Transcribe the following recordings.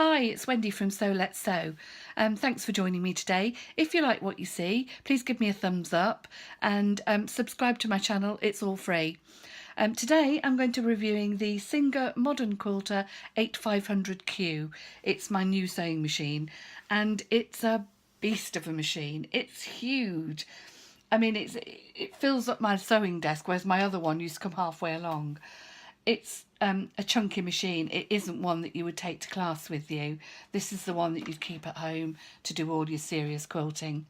Hi, it's Wendy from Sew Let's Sew. Thanks for joining me today. If you like what you see, please give me a thumbs up and subscribe to my channel. It's all free. Today I'm going to be reviewing the Singer Modern Quilter 8500Q. It's my new sewing machine and it's a beast of a machine. It's huge. I mean, it fills up my sewing desk, whereas my other one used to come halfway along. It's a chunky machine. It isn't one that you would take to class with you. This is the one that you'd keep at home to do all your serious quilting.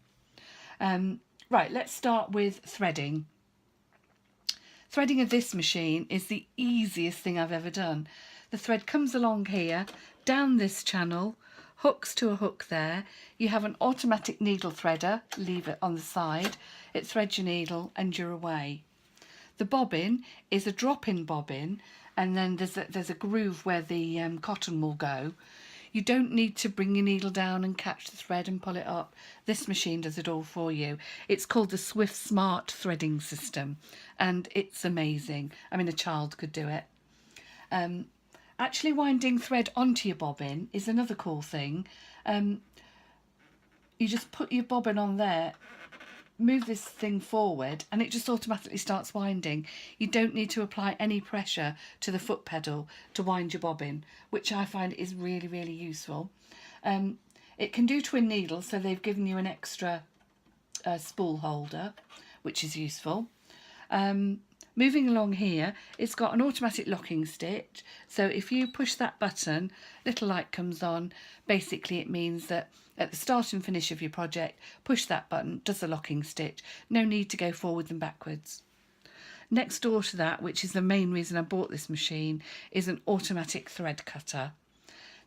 Right, let's start with threading. Threading of this machine is the easiest thing I've ever done. The thread comes along here, down this channel, hooks to a hook there. You have an automatic needle threader, leave it on the side. It threads your needle and you're away. The bobbin is a drop-in bobbin, and then there's a groove where the cotton will go. You don't need to bring your needle down and catch the thread and pull it up. This machine does it all for you. It's called the Swift Smart Threading System, and it's amazing. I mean, a child could do it. Actually winding thread onto your bobbin is another cool thing. You just put your bobbin on there, move this thing forward, and it just automatically starts winding. You don't need to apply any pressure to the foot pedal to wind your bobbin, which I find is really, really useful. It can do twin needles, so they've given you an extra spool holder, which is useful. Moving along here, it's got an automatic locking stitch, so if you push that button, little light comes on. Basically it means that at the start and finish of your project, push that button, does the locking stitch. No need to go forwards and backwards. Next door to that, which is the main reason I bought this machine, is an automatic thread cutter.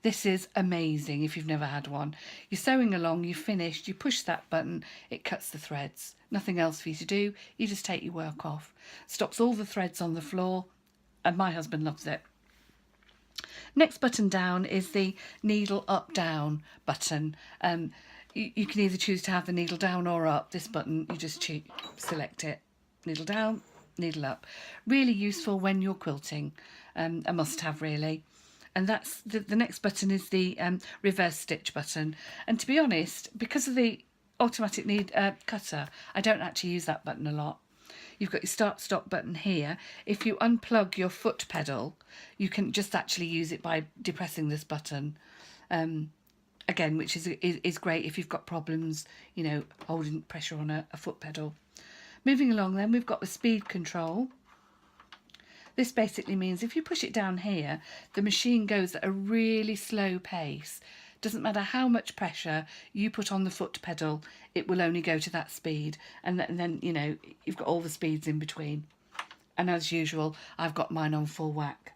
This is amazing if you've never had one. You're sewing along, you've finished, you push that button, it cuts the threads. Nothing else for you to do, you just take your work off. Stops all the threads on the floor, and my husband loves it. Next button down is the needle up down button. You can either choose to have the needle down or up. This button, you just select it. Needle down, needle up. Really useful when you're quilting, a must have really. And that's the next button is the reverse stitch button. And to be honest, because of the automatic cutter, I don't actually use that button a lot. You've got your start stop button here. If you unplug your foot pedal, you can just actually use it by depressing this button. Again, which is great if you've got problems, you know, holding pressure on a foot pedal. Moving along then, we've got the speed control. This basically means if you push it down here, the machine goes at a really slow pace. Doesn't matter how much pressure you put on the foot pedal, it will only go to that speed. And then, you know, you've got all the speeds in between. And as usual, I've got mine on full whack.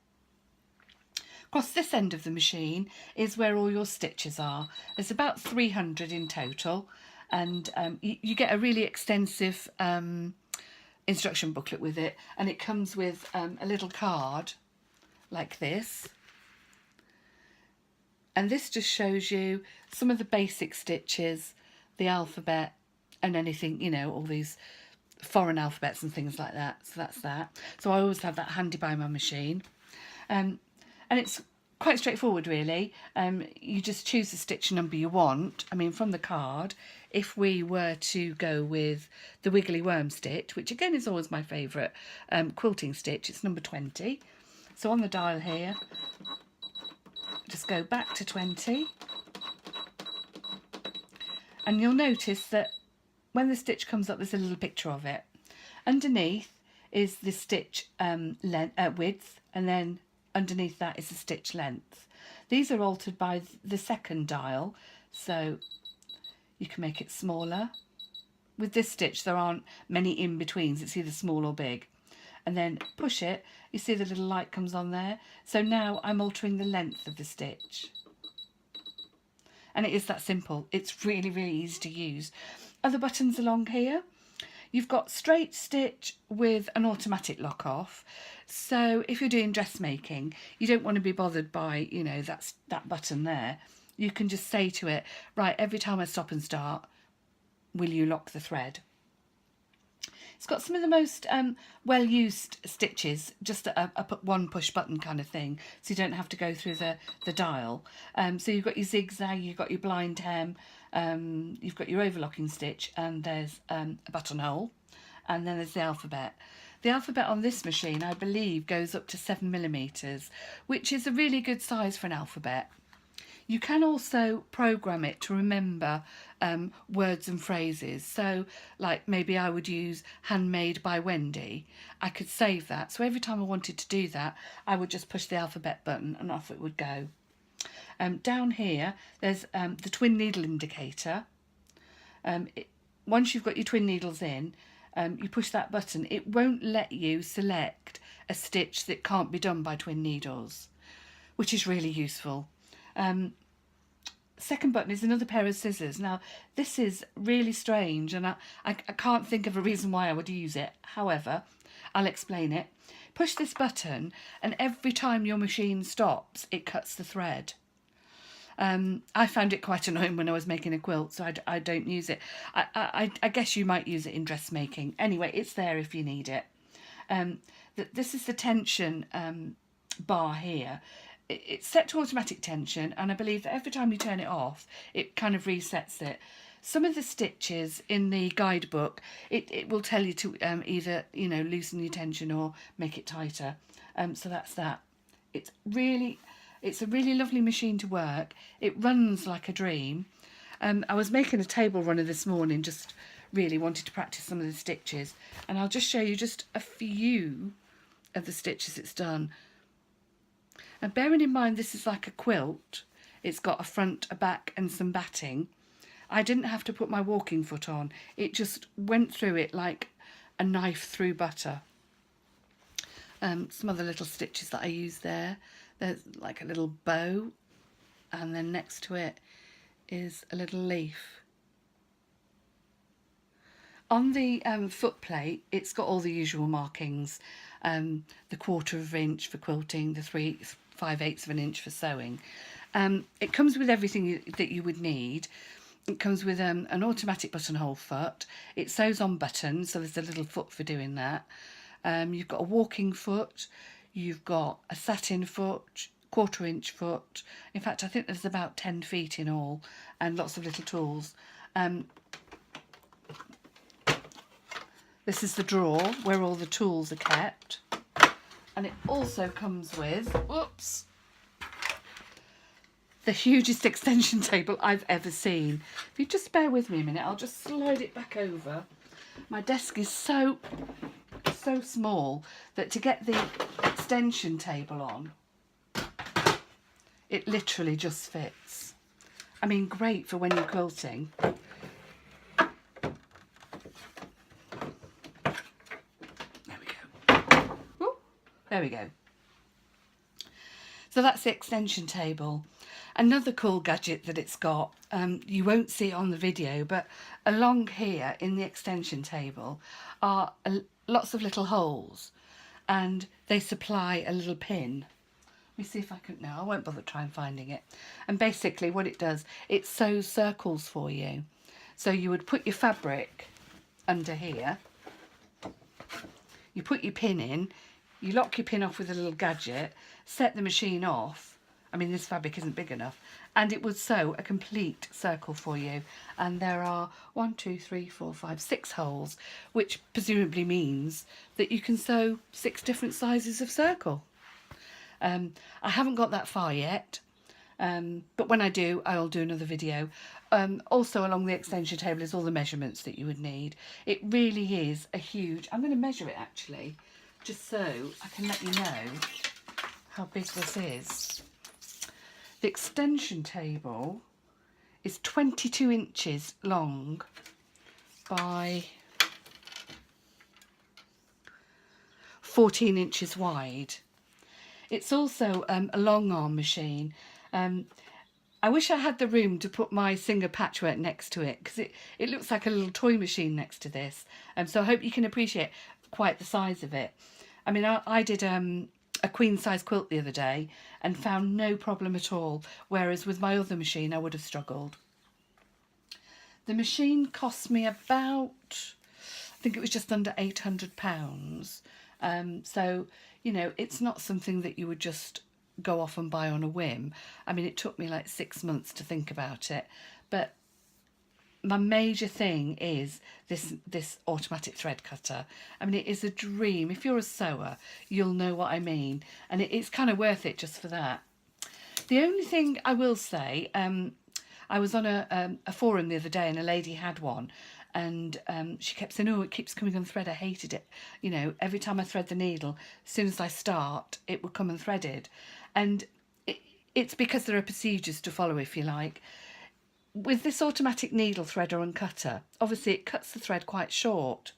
Across this end of the machine is where all your stitches are. There's about 300 in total. And you get a really extensive instruction booklet with it, and it comes with a little card like this, and this just shows you some of the basic stitches, the alphabet, and anything, you know, all these foreign alphabets and things like that. So that's that. So I always have that handy by my machine, and it's quite straightforward really. You just choose the stitch number you want. I mean, from the card, if we were to go with the wiggly worm stitch, which again is always my favourite quilting stitch, it's number 20. So on the dial here, just go back to 20, and you'll notice that when the stitch comes up, there's a little picture of it. Underneath is the stitch width, and then underneath that is the stitch length. These are altered by the second dial, so you can make it smaller. With this stitch there aren't many in-betweens, it's either small or big. And then push it, you see the little light comes on there. So now I'm altering the length of the stitch. And it is that simple. It's really, really easy to use. Other buttons along here. You've got straight stitch with an automatic lock off. So if you're doing dressmaking, you don't want to be bothered by, you know, that button there. You can just say to it, right, every time I stop and start, will you lock the thread? It's got some of the most well-used stitches, just a one push button kind of thing, so you don't have to go through the dial. So you've got your zigzag, you've got your blind hem, you've got your overlocking stitch, and there's a buttonhole, and then there's the alphabet. The alphabet on this machine, I believe, goes up to 7mm, which is a really good size for an alphabet. You can also program it to remember words and phrases. So, like, maybe I would use handmade by Wendy. I could save that. So every time I wanted to do that, I would just push the alphabet button and off it would go. Down here, there's the twin needle indicator. Once you've got your twin needles in, you push that button. It won't let you select a stitch that can't be done by twin needles, which is really useful. Second button is another pair of scissors. Now, this is really strange, and I can't think of a reason why I would use it. However, I'll explain it. Push this button, and every time your machine stops, it cuts the thread. I found it quite annoying when I was making a quilt, so I don't use it. I guess you might use it in dressmaking. Anyway, it's there if you need it. This is the tension bar here. It's set to automatic tension, and I believe that every time you turn it off, it kind of resets it. Some of the stitches in the guidebook, it will tell you to either, you know, loosen your tension or make it tighter. So that's that. It's a really lovely machine to work. It runs like a dream. I was making a table runner this morning, just really wanted to practice some of the stitches, and I'll just show you just a few of the stitches it's done. And bearing in mind this is like a quilt, it's got a front, a back and some batting. I didn't have to put my walking foot on. It just went through it like a knife through butter. Some other little stitches that I use there. There's like a little bow, and then next to it is a little leaf. On the foot plate, it's got all the usual markings. The 1/4 of an inch for quilting, the 3/5/8 of an inch for sewing. It comes with everything that you would need. It comes with an automatic buttonhole foot. It sews on buttons, so there's a little foot for doing that. You've got a walking foot. You've got a satin foot, 1/4 inch foot. In fact, I think there's about 10 feet in all, and lots of little tools. This is the drawer where all the tools are kept. And it also comes with, whoops, the hugest extension table I've ever seen. If you just bear with me a minute, I'll just slide it back over. My desk is so small that to get the extension table on, it literally just fits. I mean, great for when you're quilting. There we go. So that's the extension table. Another cool gadget that it's got, you won't see it on the video, but along here in the extension table are lots of little holes, and they supply a little pin. Let me see if I can, no, I won't bother trying finding it. And basically what it does, it sews circles for you. So you would put your fabric under here, you put your pin in, you lock your pin off with a little gadget, set the machine off. I mean, this fabric isn't big enough, and it would sew a complete circle for you. And there are 1, 2, 3, 4, 5, 6 holes, which presumably means that you can sew 6 different sizes of circle. I haven't got that far yet, but when I do, I'll do another video. Also along the extension table is all the measurements that you would need. It really is a huge, I'm going to measure it actually, just so I can let you know how big this is. The extension table is 22 inches long by 14 inches wide. It's also a long arm machine. I wish I had the room to put my Singer patchwork next to it, because it looks like a little toy machine next to this. So I hope you can appreciate quite the size of it. I mean, I did a queen size quilt the other day and found no problem at all, whereas with my other machine I would have struggled. The machine cost me about, I think it was just under £800. So, you know, it's not something that you would just go off and buy on a whim. I mean, it took me like 6 months to think about it, but my major thing is this automatic thread cutter. I mean, it is a dream. If you're a sewer, you'll know what I mean, and it's kind of worth it just for that. The only thing I will say, I was on a forum the other day and a lady had one, and she kept saying, oh, it keeps coming unthreaded. I hated it. You know, every time I thread the needle, as soon as I start, it would come unthreaded. And it's because there are procedures to follow, if you like. With this automatic needle threader and cutter, obviously it cuts the thread quite short.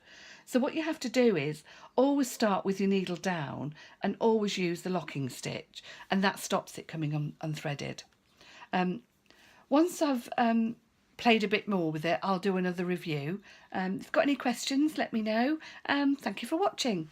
So what you have to do is always start with your needle down and always use the locking stitch, and that stops it coming unthreaded. Once I've played a bit more with it, I'll do another review. If you've got any questions, let me know. Thank you for watching.